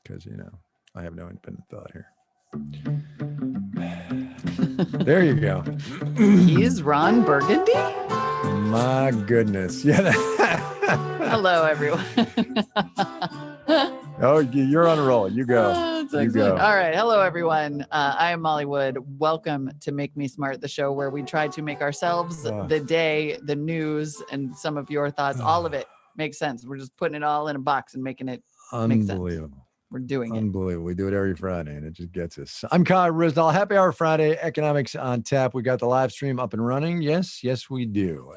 because, I have no independent thought here. There you go. He's Ron Burgundy? My goodness. Yeah. Hello, everyone. Oh, you're on a roll. You go. You go. All right. Hello, everyone. I am Molly Wood. Welcome to Make Me Smart, the show where we try to make ourselves, the day, the news, and some of your thoughts, all of it make sense. We're just putting it all in a box and making it make sense. Unbelievable. We're doing it. Unbelievable. We do it every Friday, and it just gets us. I'm Kyle Ryssdal. Happy Hour Friday. Economics on tap. We got the live stream up and running. Yes, we do.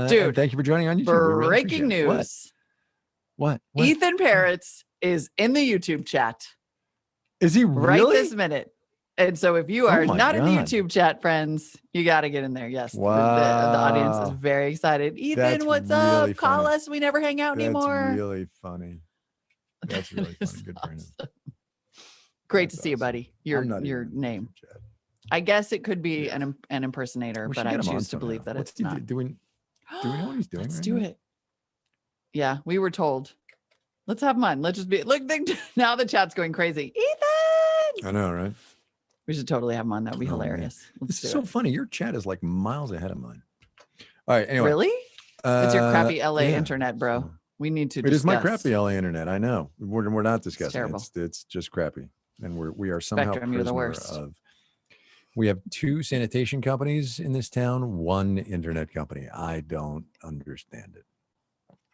Dude, thank you for joining on YouTube. Breaking news. What? Ethan Parrots is in the YouTube chat. Is he really? Right this minute. And so if you are not in the YouTube chat, friends, you got to get in there. Yes. Wow. The audience is very excited. Ethan, what's up? Funny. Call us. We never hang out anymore. That's really funny. That's really funny. Good for him. Great to see you, buddy. Your name. I guess it could be an impersonator, but I choose to believe that it's not. Do we know what he's doing? Let's do it. Yeah, we were told. Let's have him on. Let's just be look. Now the chat's going crazy. Ethan. I know, right? We should totally have him on. That would be hilarious. This is so funny. Your chat is like miles ahead of mine. All right. Anyway. Really? It's your crappy LA internet, bro. We need to. It is my crappy LA internet. I know. We're not discussing. It's just crappy, and we are somehow prisoner of. We have 2 sanitation companies in this town, 1 internet company. I don't understand it.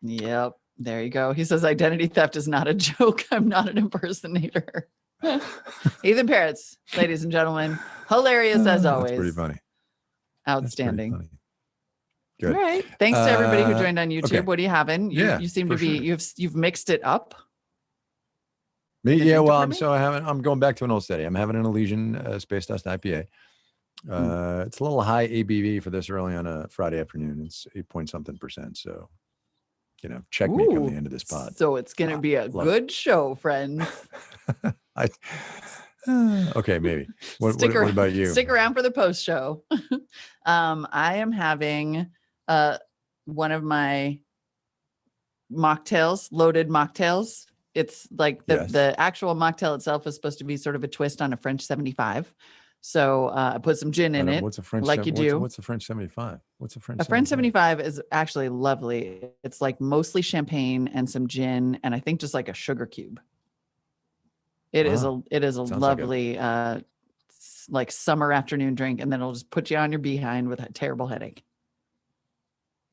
Yep. There you go. He says identity theft is not a joke. I'm not an impersonator. Ethan Parrots, ladies and gentlemen, hilarious as always. That's pretty funny. Outstanding. Pretty funny. Good. All right. Thanks to everybody who joined on YouTube. Okay. What are you having? You seem to be you've mixed it up. Me, yeah. Well, I'm going back to an old steady. I'm having an Elysian Space Dust IPA. It's a little high ABV for this early on a Friday afternoon. It's 8-point-something%. So, check me come the end of this pod. So it's going to be a good show, friends. Okay, maybe. What about you? Stick around for the post show. I am having one of my mocktails, loaded mocktails. It's like the actual mocktail itself is supposed to be sort of a twist on a French 75. So I put some gin in it. What's a French? What's a French 75? What's a French? A French 75 is actually lovely. It's like mostly champagne and some gin, and I think just like a sugar cube. It is a lovely like summer afternoon drink, and then it'll just put you on your behind with a terrible headache.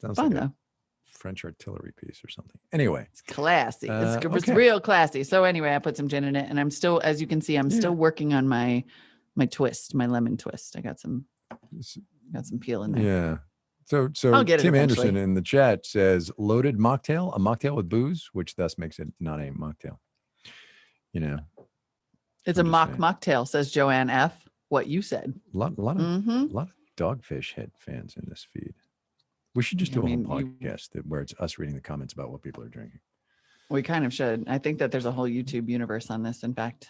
Sounds fun like though. French artillery piece or something. Anyway, it's classy. It's real classy. So anyway, I put some gin in it, and I'm still, as you can see, still working on my twist, my lemon twist. I got some peel in there. Yeah. So Tim Anderson in the chat says loaded mocktail, a mocktail with booze, which thus makes it not a mocktail. It's a mocktail, says Joanne F. What you said. A lot of Dogfish Head fans in this feed. We should just do a whole podcast where it's us reading the comments about what people are drinking. We kind of should. I think that there's a whole YouTube universe on this. In fact,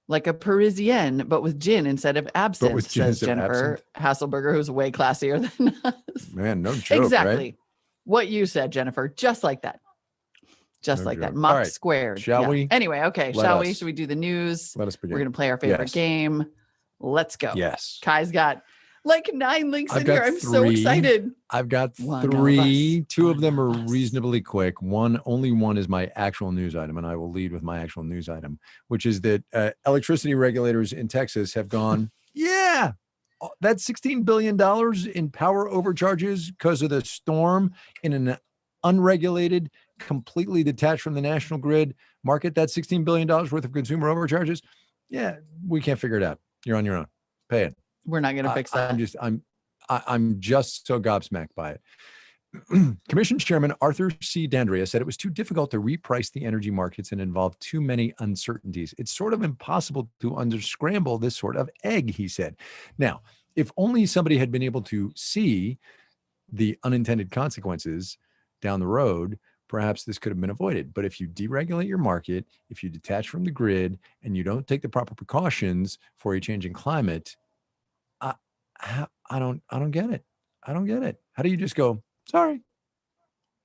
like a Parisienne, but with gin instead of absinthe, says Jennifer Hasselberger, who's way classier than us. Man, no joke. Exactly. Right? What you said, Jennifer. Just like that. Just like that. Mock squared. Shall we? Anyway, okay. Shall we? Should we do the news? Let us begin. We're going to play our favorite game. Let's go. Yes. Kai's got like 9 links in here. I'm so excited. I've got 3. 2 of them are reasonably quick. Only one is my actual news item, and I will lead with my actual news item, which is that electricity regulators in Texas have gone, that's $16 billion in power overcharges because of the storm in an unregulated, completely detached from the national grid market. That's $16 billion worth of consumer overcharges. Yeah, we can't figure it out. You're on your own. Pay it. We're not going to fix that. I'm just so gobsmacked by it. Commission Chairman Arthur C. Dandria said it was too difficult to reprice the energy markets and involved too many uncertainties. It's sort of impossible to unscramble this sort of egg, he said. Now, if only somebody had been able to see the unintended consequences down the road, perhaps this could have been avoided. But if you deregulate your market, if you detach from the grid, and you don't take the proper precautions for a changing climate, I don't get it. I don't get it. How do you just go, sorry?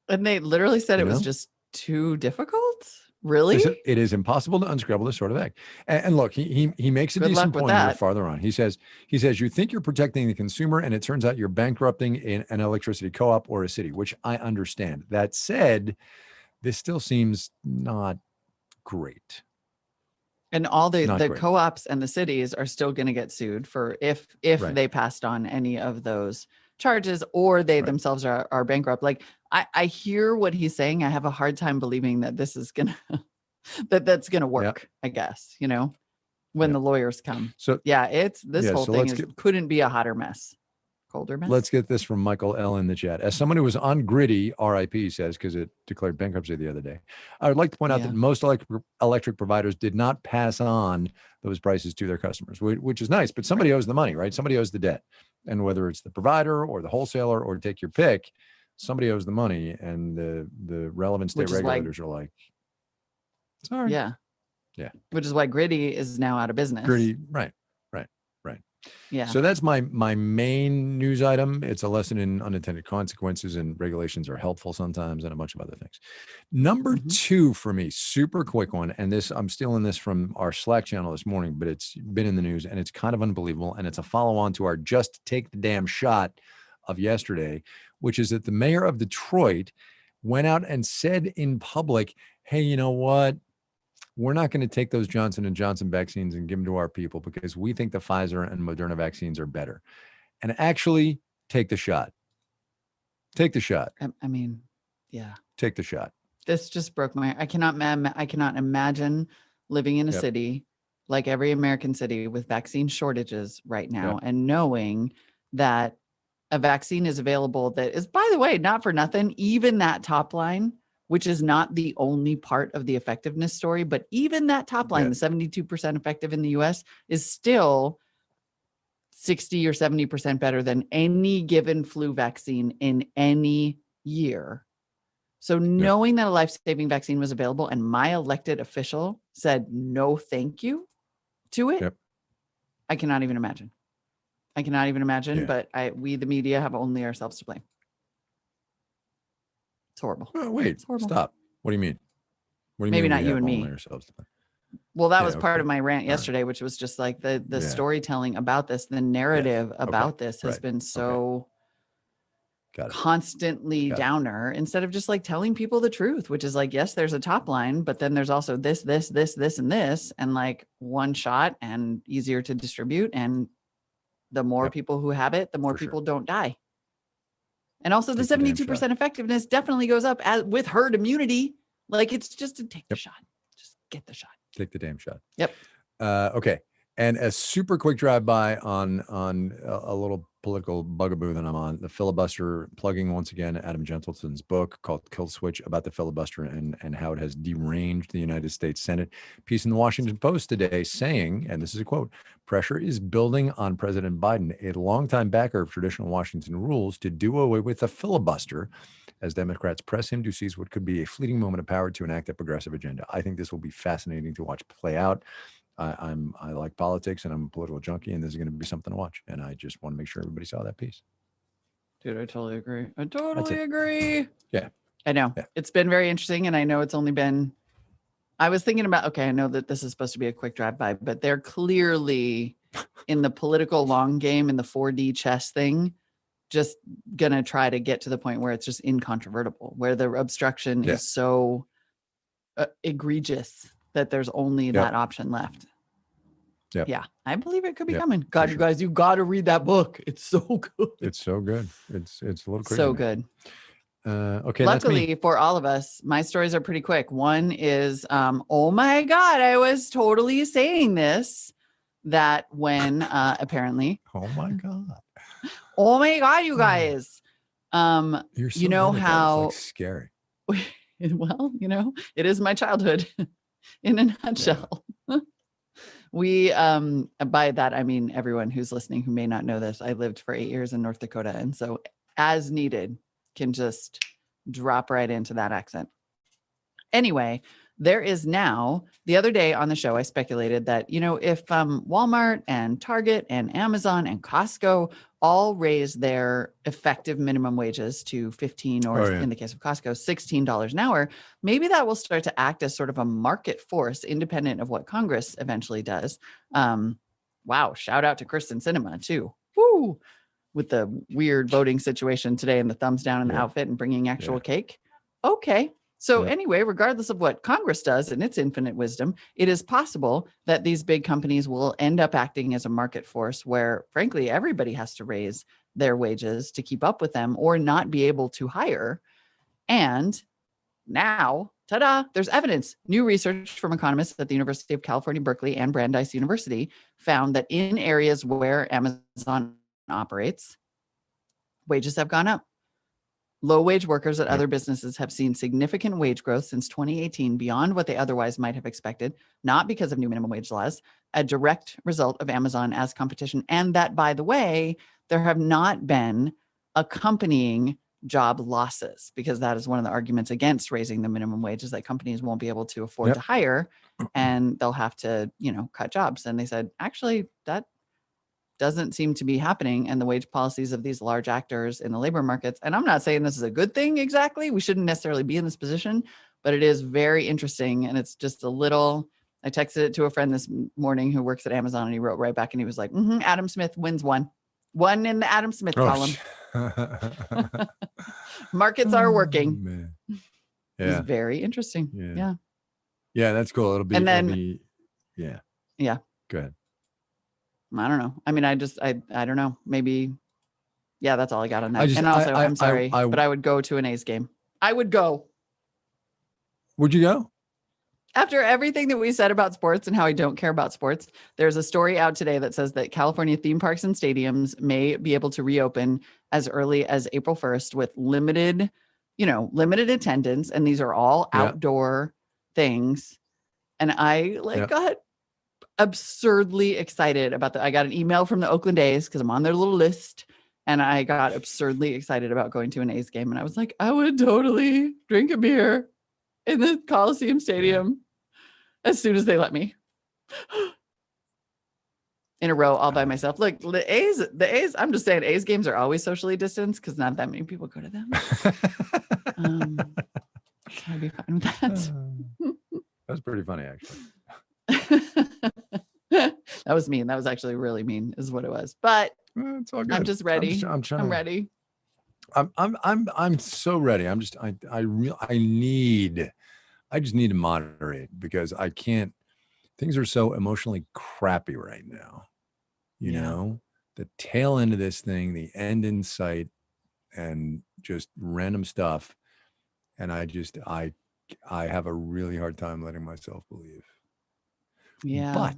And they literally said it was just too difficult. Really? It is impossible to unscramble this sort of egg. And look, he makes a Good decent luck with point here that. farther on. He says you think you're protecting the consumer, and it turns out you're bankrupting an electricity co-op or a city, which I understand. That said, this still seems not great. And all the Not great. co-ops and the cities are still going to get sued for if Right. they passed on any of those charges, or they Right. themselves are bankrupt. Like I hear what he's saying. I have a hard time believing that this is gonna that's gonna work. I guess, you know, when the lawyers come. So yeah, this whole so thing couldn't be a hotter mess. Colder mess. Let's get this from Michael L. in the chat. As someone who was on Gritty, RIP, he says, because it declared bankruptcy the other day, I would like to point out that most electric providers did not pass on those prices to their customers, which is nice, but somebody owes the money, right? Somebody owes the debt. And whether it's the provider or the wholesaler or take your pick, somebody owes the money. And the relevant state regulators are like, sorry. Yeah. Yeah. Which is why Gritty is now out of business. Gritty, right. Yeah. So that's my main news item. It's a lesson in unintended consequences, and regulations are helpful sometimes, and a bunch of other things. Number two for me, super quick one. And this, I'm stealing this from our Slack channel this morning, but it's been in the news and it's kind of unbelievable. And it's a follow on to our just take the damn shot of yesterday, which is that the mayor of Detroit went out and said in public, hey, you know what? We're not going to take those Johnson & Johnson vaccines and give them to our people because we think the Pfizer and Moderna vaccines are better. And actually take the shot. Take the shot. I mean, yeah. Take the shot. This just broke my, I cannot imagine living in a city like every American city with vaccine shortages right now and knowing that a vaccine is available that is, by the way, not for nothing, even that top line, which is not the only part of the effectiveness story, but even that top line, the 72% effective in the US, is still 60 or 70% better than any given flu vaccine in any year. So knowing that a life-saving vaccine was available and my elected official said no thank you to it, I cannot even imagine. But we, the media, have only ourselves to blame. It's horrible. Oh, wait, stop. What do you mean? What do you Maybe mean not you and me. Well, that was part of my rant yesterday, which was just like the storytelling about this, the narrative about this has been so constantly downer instead of just like telling people the truth, which is like, yes, there's a top line, but then there's also this, and this, and like one shot and easier to distribute. And the more people who have it, the more people don't die. And also the 72% effectiveness definitely goes up with herd immunity. Like it's just to take the shot. Just get the shot. Take the damn shot. Yep. Okay. And a super quick drive-by on a little political bugaboo that I'm on, the filibuster, plugging once again Adam Gentleton's book called Kill Switch about the filibuster and how it has deranged the United States Senate. Piece in the Washington Post today saying, and this is a quote, pressure is building on President Biden, a longtime backer of traditional Washington rules, to do away with the filibuster as Democrats press him to seize what could be a fleeting moment of power to enact a progressive agenda. I think this will be fascinating to watch play out. I like politics and I'm a political junkie, and this is going to be something to watch. And I just want to make sure everybody saw that piece. Dude, I totally agree. I totally agree. Yeah. I know. Yeah. It's been very interesting. And I know it's only been, I was thinking about, okay, I know that this is supposed to be a quick drive by, but they're clearly in the political long game, in the 4D chess thing, just going to try to get to the point where it's just incontrovertible, where the obstruction is so egregious that there's only that option left. Yeah, I believe it could be coming. God, you guys, you got to read that book. It's so good. It's so good. It's a little crazy. So good. Okay. Luckily for all of us, my stories are pretty quick. One is, oh my God, I was totally saying this, that when apparently, oh my God, you guys, you're so, you know how it's like scary. Well, you know, it is my childhood. In a nutshell. We, by that, I mean, everyone who's listening who may not know this, I lived for 8 years in North Dakota. And so as needed can just drop right into that accent. Anyway, there is now, the other day on the show, I speculated that, you know, if Walmart and Target and Amazon and Costco all raised their effective minimum wages to 15 or in the case of Costco, $16 an hour, maybe that will start to act as sort of a market force independent of what Congress eventually does. Wow. Shout out to Kristen Sinema too. Woo! With the weird voting situation today and the thumbs down in the outfit and bringing actual cake. Okay. So anyway, regardless of what Congress does in its infinite wisdom, it is possible that these big companies will end up acting as a market force where, frankly, everybody has to raise their wages to keep up with them or not be able to hire. And now, ta-da, there's evidence. New research from economists at the University of California, Berkeley and Brandeis University found that in areas where Amazon operates, wages have gone up. Low-wage workers at other businesses have seen significant wage growth since 2018 beyond what they otherwise might have expected, not because of new minimum wage laws, a direct result of Amazon as competition. And that, by the way, there have not been accompanying job losses, because that is one of the arguments against raising the minimum wage, is that companies won't be able to afford to hire and they'll have to, cut jobs. And they said, actually, that doesn't seem to be happening, and the wage policies of these large actors in the labor markets. And I'm not saying this is a good thing exactly. We shouldn't necessarily be in this position, but it is very interesting. And it's just a little, I texted it to a friend this morning who works at Amazon, and he wrote right back and he was like, Adam Smith wins one in the Adam Smith column. Markets are working. Man. It's very interesting. Yeah, that's cool. It'll be, yeah. Go ahead. I don't know. I mean, I don't know. Maybe, that's all I got on that. And also, I'm sorry, but I would go to an A's game. I would go. Would you go? After everything that we said about sports and how I don't care about sports, there's a story out today that says that California theme parks and stadiums may be able to reopen as early as April 1st with limited attendance. And these are all outdoor things. And I got absurdly excited about that. I got an email from the Oakland A's because I'm on their little list, and I got absurdly excited about going to an A's game. And I was like, I would totally drink a beer in the Coliseum Stadium as soon as they let me. In a row, all by myself. Look, the A's, I'm just saying, A's games are always socially distanced because not that many people go to them. I'd be fine with that. That's pretty funny, actually. That was mean. That was actually really mean, is what it was. But it's all good. I'm just ready. I'm ready. I'm so ready. I just need to moderate because I can't. Things are so emotionally crappy right now. You know, the tail end of this thing, the end in sight, and just random stuff. And I have a really hard time letting myself believe. Yeah. But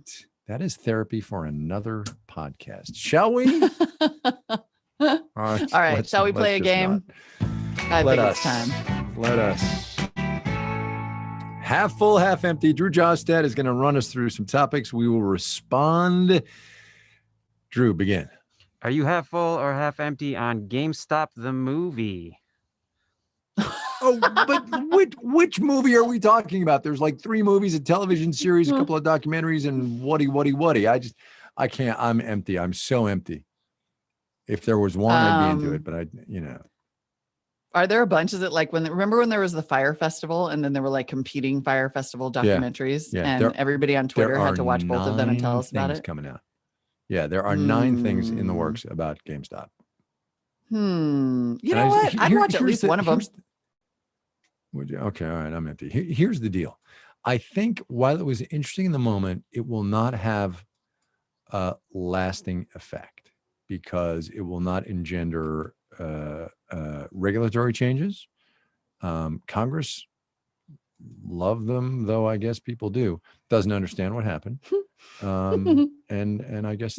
that is therapy for another podcast. Shall we? All right. Shall we play a game? I think it's time. Let us. Half full, half empty. Drew Jostad is going to run us through some topics. We will respond. Drew, begin. Are you half full or half empty on GameStop the movie? Oh, but which movie are we talking about? There's like 3 movies, a television series, a couple of documentaries, and what? I can't. I'm empty. I'm so empty. If there was one, I'd be into it, but Are there a bunch? Is it like remember when there was the Fire Festival and then there were like competing Fire Festival documentaries and everybody on Twitter had to watch both of them and tell us about it? Coming out. Yeah, there are 9 things in the works about GameStop. You know what? I'd watch at least one of them. Would you? Okay, all right, I'm empty. Here's the deal. I think while it was interesting in the moment, it will not have a lasting effect because it will not engender regulatory changes. Congress love them, though I guess people do. Doesn't understand what happened. And I guess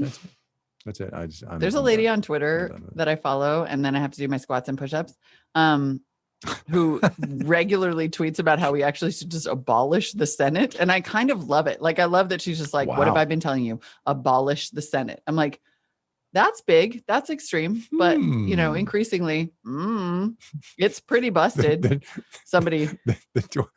that's it. There's a lady on Twitter that I follow, and then I have to do my squats and push-ups. Who regularly tweets about how we actually should just abolish the Senate. And I kind of love it. Like, I love that she's just like, What have I been telling you? Abolish the Senate. I'm like, that's big. That's extreme. But, increasingly, it's pretty busted. Somebody. The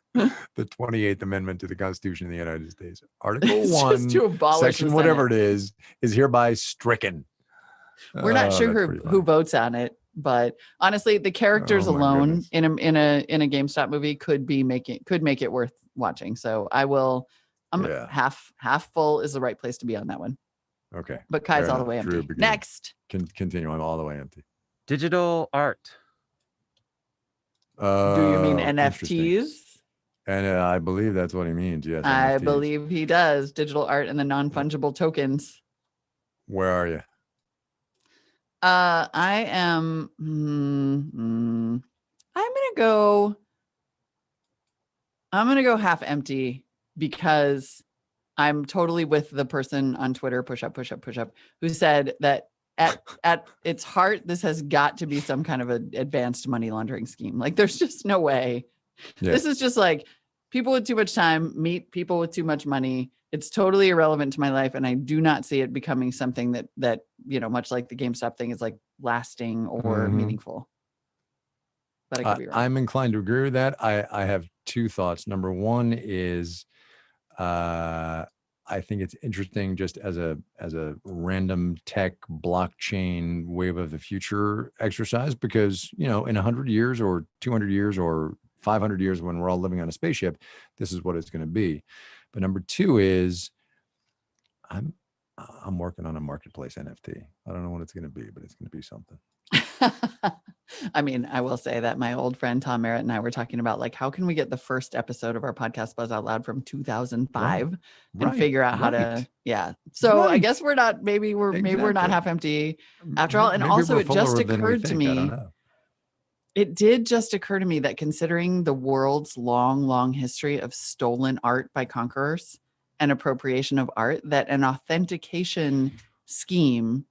28th Amendment to the Constitution of the United States. Article 1, to abolish section whatever it is hereby stricken. We're not sure who votes on it, but honestly, the characters alone in a GameStop movie could make it worth watching. So half full is the right place to be on that one. Okay. But Kai's all the way empty. Next. Continue. I'm all the way empty. Digital art. Do you mean NFTs? And I believe that's what he means. Yes. I NFTs. believe he does. Digital art and the non-fungible tokens. Where are you? I am. I'm gonna go half empty because I'm totally with the person on Twitter, push up, who said that at its heart, this has got to be some kind of an advanced money laundering scheme. Like, there's just no way. Yeah. This is just like people with too much time meet people with too much money. It's totally irrelevant to my life, and I do not see it becoming something that much like the GameStop thing, is like lasting or meaningful. But I could be wrong. I'm inclined to agree with that. I have two thoughts. Number one is, I think it's interesting just as a random tech blockchain wave of the future exercise, because, in 100 years or 200 years or 500 years, when we're all living on a spaceship, this is what it's going to be. But number two is I'm working on a marketplace NFT. I don't know what it's going to be, but it's going to be something. I mean, I will say that my old friend Tom Merritt and I were talking about, like, how can we get the first episode of our podcast Buzz Out Loud from 2005 and figure out how to, So I guess we're not, maybe we're not half empty after all. And maybe also it just occurred to me, it did just occur to me that considering the world's long history of stolen art by conquerors and appropriation of art, that an authentication scheme,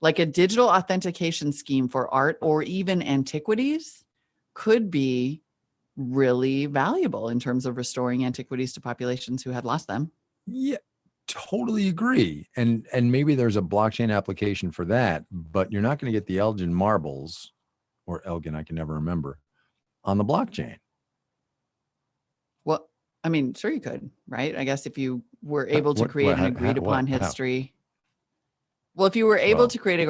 like a digital authentication scheme for art or even antiquities, could be really valuable in terms of restoring antiquities to populations who had lost them. Yeah, totally agree. And maybe there's a blockchain application for that, but you're not going to get the Elgin marbles, or Elgin, I can never remember, on the blockchain. Well, I mean, sure you could, right? I guess if you were able to create an agreed upon history. Well, if you were able to create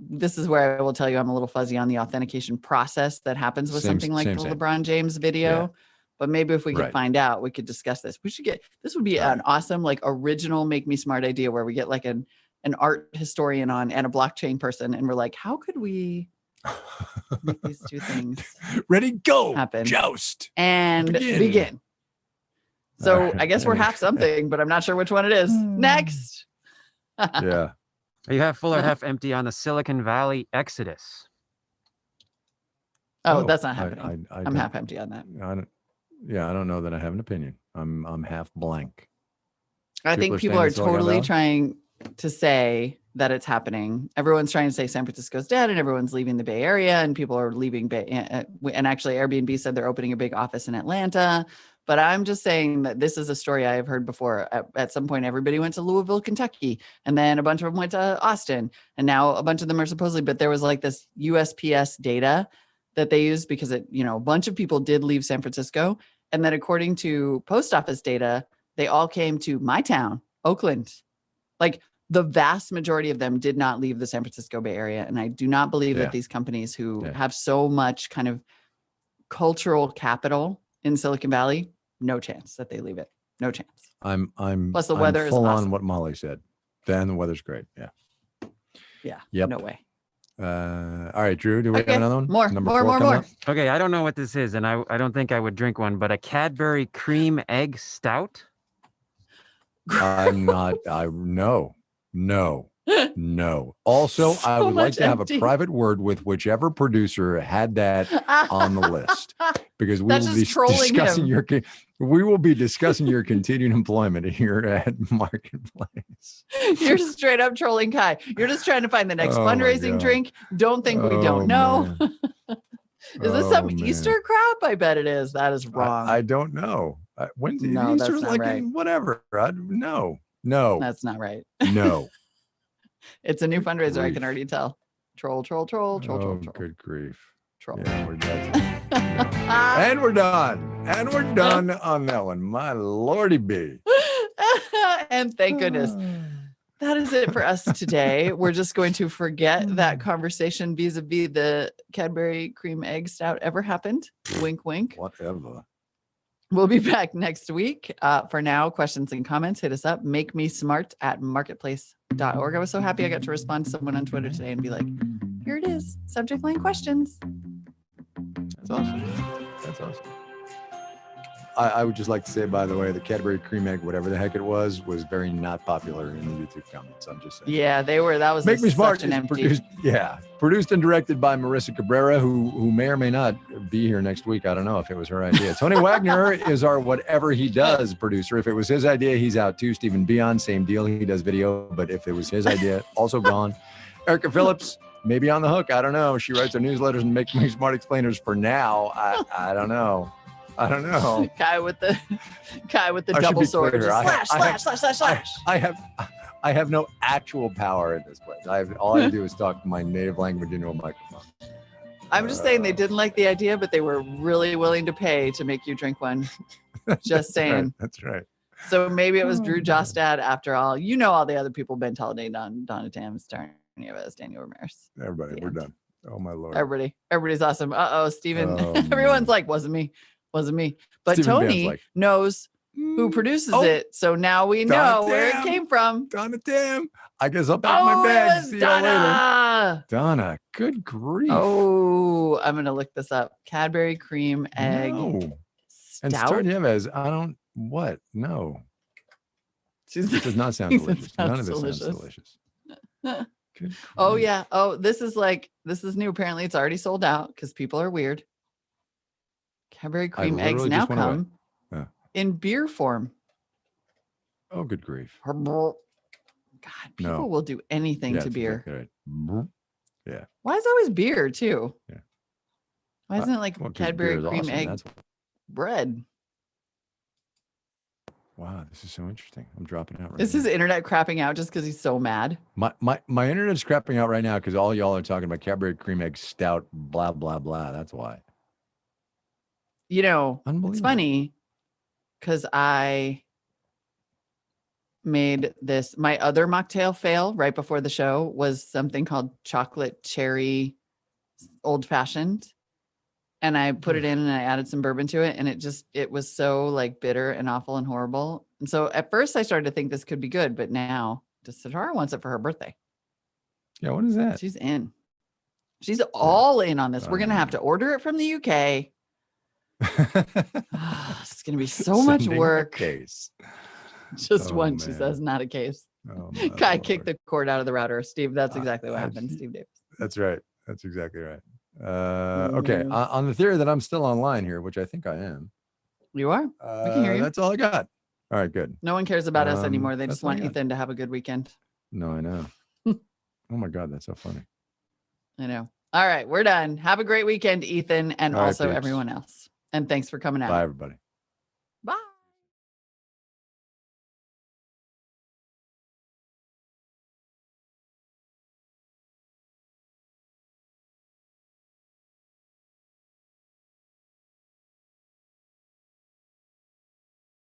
this is where I will tell you I'm a little fuzzy on the authentication process that happens with something like the LeBron James video. But maybe if we could find out, we could discuss this. This would be an awesome, like, original Make Me Smart idea where we get like an art historian on and a blockchain person. And we're like, how could we make these two things ready, go, happen, joust, and begin. So I guess we're half something, but I'm not sure which one it is. Next. Yeah. Are you half full or half empty on the Silicon Valley exodus? Oh, that's not happening. I'm half empty on that. I don't know that I have an opinion. I'm half blank. I think people are totally trying to say that it's happening. Everyone's trying to say San Francisco's dead and everyone's leaving the Bay Area and people are leaving and actually Airbnb said they're opening a big office in Atlanta. But I'm just saying that this is a story I have heard before. At some point, everybody went to Louisville, Kentucky, and then a bunch of them went to Austin, and now a bunch of them are supposedly, but there was like this USPS data that they used because a bunch of people did leave San Francisco. And then according to post office data, they all came to my town, Oakland. Like, the vast majority of them did not leave the San Francisco Bay Area. And I do not believe that these companies who have so much kind of cultural capital in Silicon Valley, no chance that they leave it. No chance. I'm plus the weather is full awesome. On what Molly said. Then the weather's great. Yeah. No way. All right, Drew, do we have another one? More. Okay, I don't know what this is, and I don't think I would drink one, but a Cadbury cream egg stout? No. Also, So I would like to have empty. a private word with whichever producer had that on the list, because we will be discussing your continued employment here at Marketplace. You're straight up trolling Kai. You're just trying to find the next fundraising drink. Don't think we don't know. Is this some Easter crap? I bet it is. That is wrong. I don't know. When's No, Easter's that's not like right. whatever. No. That's not right. No. It's a new fundraiser. I can already tell. Troll. Good grief. Troll. Yeah, we're done. And we're done. And we're done on that one. My lordy B. And thank goodness. that is it for us today. We're just going to forget that conversation vis-a-vis the Cadbury cream egg stout ever happened. Wink, wink. Whatever. We'll be back next week. For now, questions and comments, hit us up. makemesmart@marketplace.org. I was so happy I got to respond to someone on Twitter today and be like, here it is. Subject line questions. That's awesome. That's awesome. I would just like to say, by the way, the Cadbury cream egg, whatever the heck it was very not popular in the YouTube comments. I'm just saying. Yeah, they were. That was Make Me Smart such an is empty. produced and directed by Marissa Cabrera, who may or may not be here next week. I don't know if it was her idea. Tony Wagner is our whatever he does producer. If it was his idea, he's out too. Stephen Bion, same deal. He does video, but if it was his idea, also gone. Erica Phillips, maybe on the hook. I don't know. She writes our newsletters and Make Me Smart explainers for now. I don't know. I don't know. Guy with the double sword. Clear. Slash. I have no actual power in this place. All I do is talk my native language into a microphone. I'm just saying they didn't like the idea, but they were really willing to pay to make you drink one. Just saying. That's right. So maybe it was Drew Jostad after all. You know, all the other people, Ben Talladega, Donna Tam, Starr Nieves, Daniel Ramirez. Everybody, we're done. Oh my Lord. Everybody's awesome. Steven. Oh, Everyone's like, wasn't me. But Stephen Tony knows who produces it. So now we know where it came from. Donna Tam. I guess I'll pack my bags. See you all later. Donna, good grief. Oh, I'm going to look this up. Cadbury cream egg stout. And Starr Nieves, No. It does not sound delicious. None of it sounds delicious. Good oh, yeah. Oh, this is new. Apparently it's already sold out because people are weird. Cadbury cream eggs now come in beer form. Oh, good grief. God, people will do anything to beer. Exactly right. Yeah. Why is it always beer too? Yeah. Why isn't it like Cadbury cream awesome. egg bread? Wow, this is so interesting. I'm dropping out right Is now. his internet crapping out just because he's so mad? My internet's crapping out right now because all y'all are talking about Cadbury cream egg stout, blah, blah, blah. That's why. You know, it's funny because I made this. My other mocktail fail right before the show was something called chocolate cherry old fashioned. And I put it in and I added some bourbon to it. And it was so like bitter and awful and horrible. And so at first I started to think this could be good, but now Satara wants it for her birthday. Yeah. What is that? She's in. She's all in on this. We're going to have to order it from the UK. It's going to be so much work. Case. Just one, man. She says, not a case. Guy kicked the cord out of the router. Steve, that's exactly what happened. Steve Davis. That's right. That's exactly right. Okay. On the theory that I'm still online here, which I think I am. You are? We can hear you. That's all I got. All right, good. No one cares about us anymore. They just want Ethan to have a good weekend. No, I know. Oh my God, that's so funny. I know. All right, we're done. Have a great weekend, Ethan, and all also right, everyone else. And thanks for coming out. Bye, everybody.